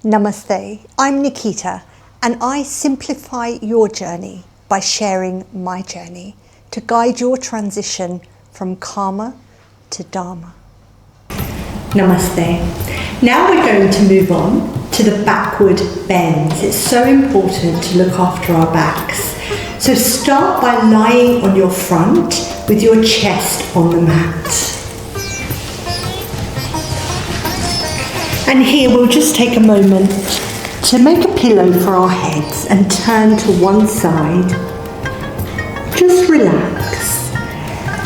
Namaste, I'm Nikita, and I simplify your journey by sharing my journey to guide your transition from karma to dharma. Namaste. Now we're going to move on to the backward bends. It's so important to look after our backs. So start by lying on your front with your chest on the mat. And here we'll just take a moment to make a pillow for our heads and turn to one side. Just relax.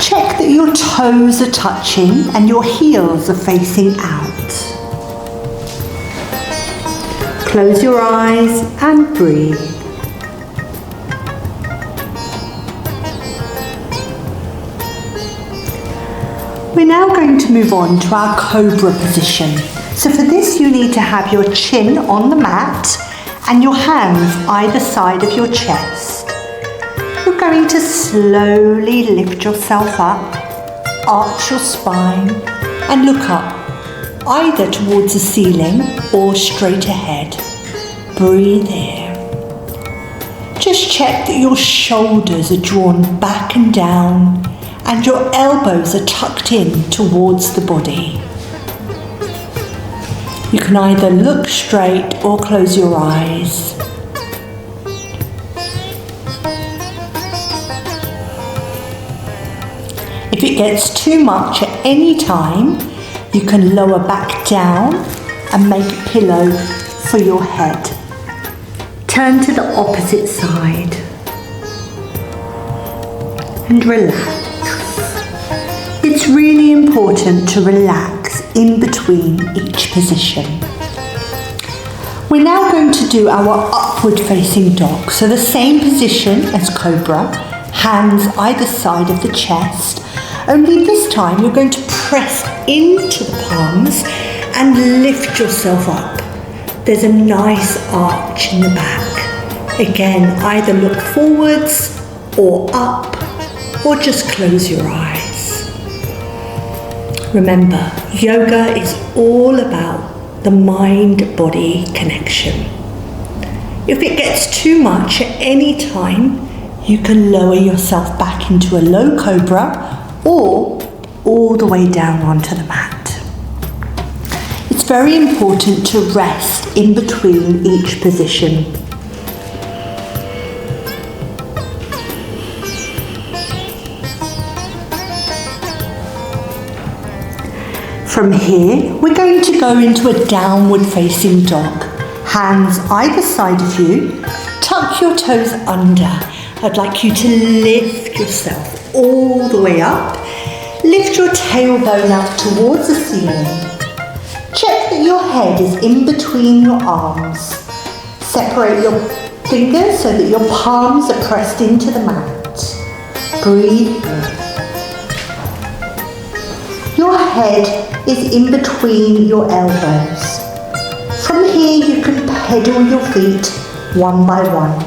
Check that your toes are touching and your heels are facing out. Close your eyes and breathe. We're now going to move on to our cobra position. So for this you need to have your chin on the mat and your hands either side of your chest. You're going to slowly lift yourself up, arch your spine and look up, either towards the ceiling or straight ahead. Breathe in. Just check that your shoulders are drawn back and down and your elbows are tucked in towards the body. You can either look straight or close your eyes. If it gets too much at any time, you can lower back down and make a pillow for your head. Turn to the opposite side and relax. It's really important to relax in between each position. We're now going to do our upward facing dog. So the same position as cobra, hands either side of the chest, only this time you're going to press into the palms and lift yourself up. There's a nice arch in the back. Again, either look forwards or up or just close your eyes. Remember, yoga is all about the mind-body connection. If it gets too much at any time, you can lower yourself back into a low cobra or all the way down onto the mat. It's very important to rest in between each position. From here, we're going to go into a downward facing dog. Hands either side of you, tuck your toes under. I'd like you to lift yourself all the way up. Lift your tailbone up towards the ceiling. Check that your head is in between your arms. Separate your fingers so that your palms are pressed into the mat. Breathe in. Your head is in between your elbows. From here you can pedal your feet one by one.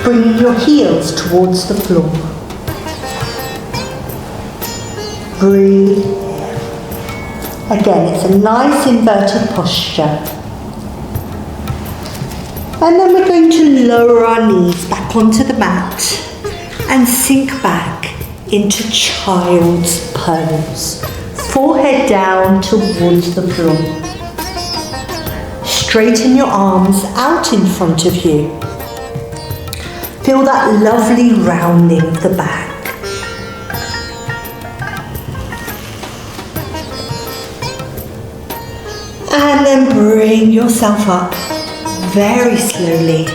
Bring your heels towards the floor. Breathe in. Again, it's a nice inverted posture. And then we're going to lower our knees back onto the mat and sink back into child's pose. Forehead down towards the floor. Straighten your arms out in front of you. Feel that lovely rounding of the back. And then bring yourself up very slowly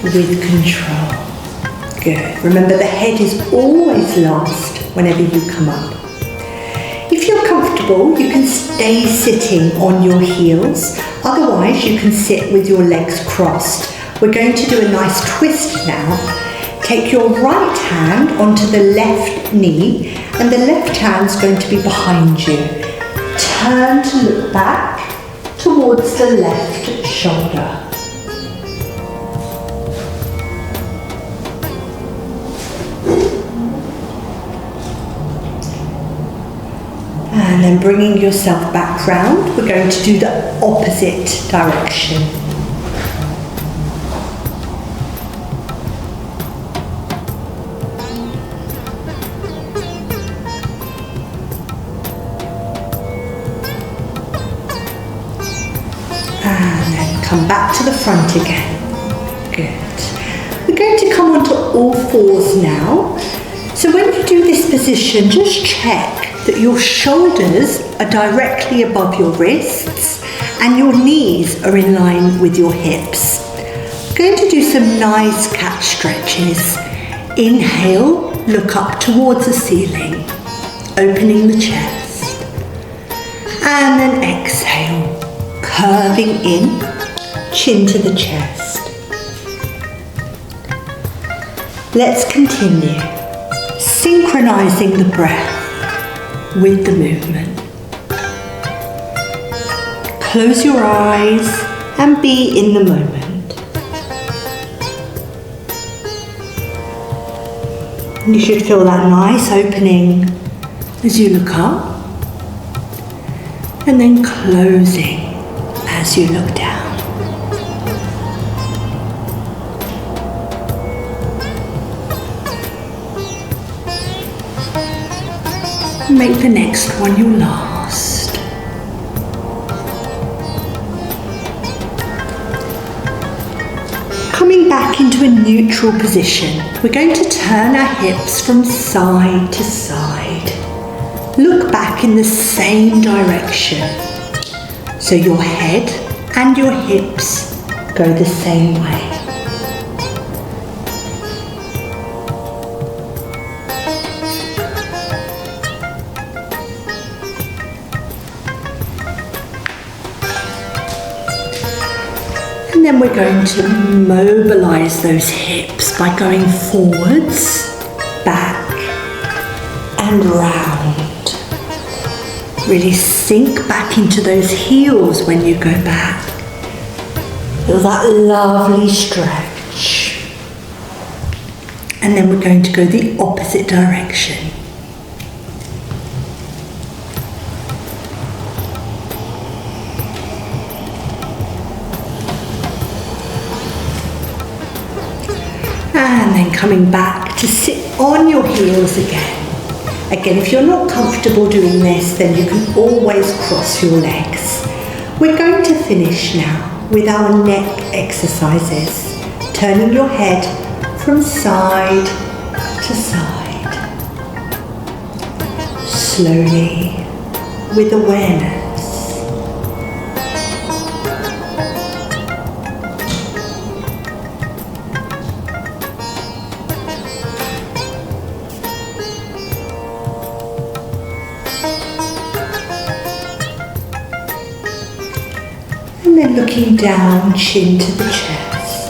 with control. Good. Remember, the head is always last whenever you come up. If you're comfortable, you can stay sitting on your heels. Otherwise, you can sit with your legs crossed. We're going to do a nice twist now. Take your right hand onto the left knee, and the left hand's going to be behind you. Turn to look back towards the left shoulder. And then bringing yourself back round, we're going to do the opposite direction. And then come back to the front again. Good. We're going to come onto all fours now. So when you do this position, just check that your shoulders are directly above your wrists and your knees are in line with your hips. We're going to do some nice cat stretches. Inhale, look up towards the ceiling, opening the chest. And then exhale, curving in, chin to the chest. Let's continue, synchronizing the breath with the movement. Close your eyes and be in the moment. You should feel that nice opening as you look up and then closing as you look down. Make the next one your last. Coming back into a neutral position, we're going to turn our hips from side to side. Look back in the same direction. So your head and your hips go the same way. And then we're going to mobilize those hips by going forwards, back and round. Really sink back into those heels when you go back. Feel that lovely stretch. And then we're going to go the opposite direction. And then coming back to sit on your heels again. Again, if you're not comfortable doing this, then you can always cross your legs. We're going to finish now with our neck exercises. Turning your head from side to side. Slowly, with awareness. And then looking down, chin to the chest,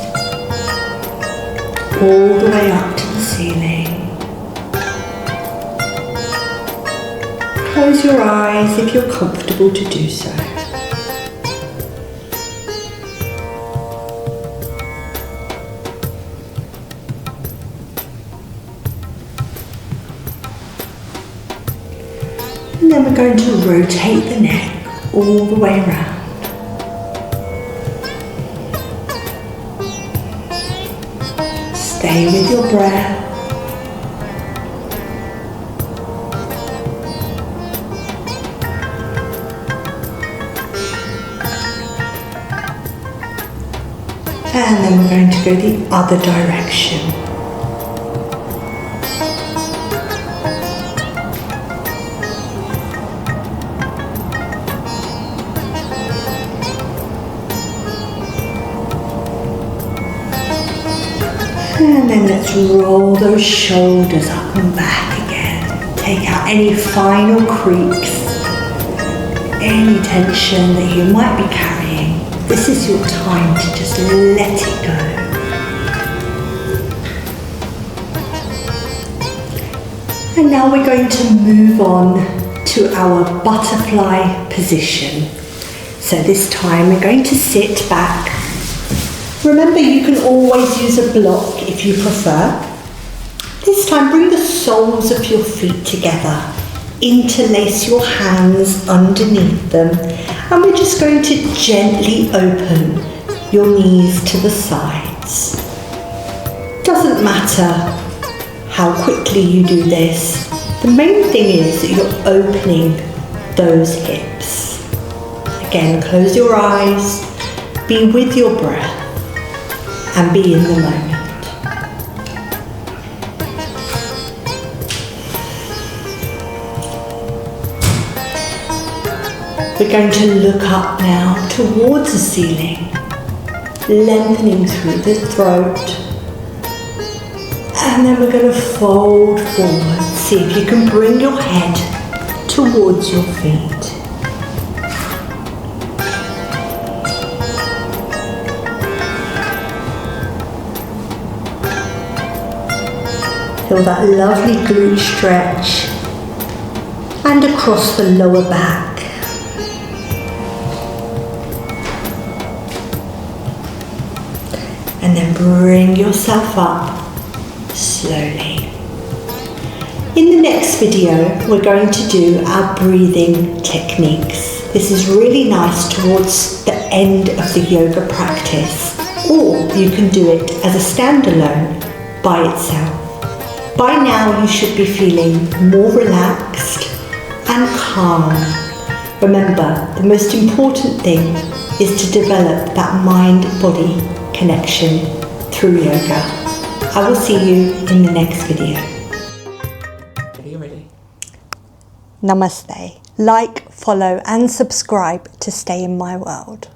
all the way up to the ceiling. Close your eyes if you're comfortable to do so. And then we're going to rotate the neck all the way around. Stay with your breath. And then we're going to go the other direction. And then let's roll those shoulders up and back again. Take out any final creaks, any tension that you might be carrying. This is your time to just let it go. And now we're going to move on to our butterfly position. So this time we're going to sit back. Remember, you can always use a block if you prefer. This time, bring the soles of your feet together interlace your hands underneath them, and we're just going to gently open your knees to the sides. Doesn't matter how quickly you do this. The main thing is that you're opening those hips. Again, close your eyes, be with your breath, and be in the moment. We're going to look up now towards the ceiling, lengthening through the throat, and then we're going to fold forward. See if you can bring your head towards your feet. Feel that lovely glute stretch and across the lower back. And then bring yourself up slowly. In the next video, we're going to do our breathing techniques. This is really nice towards the end of the yoga practice, or you can do it as a standalone by itself. By now, you should be feeling more relaxed and calm. Remember, the most important thing is to develop that mind-body connection through yoga. I will see you in the next video. Are you ready? Namaste. Like, follow and subscribe to stay in my world.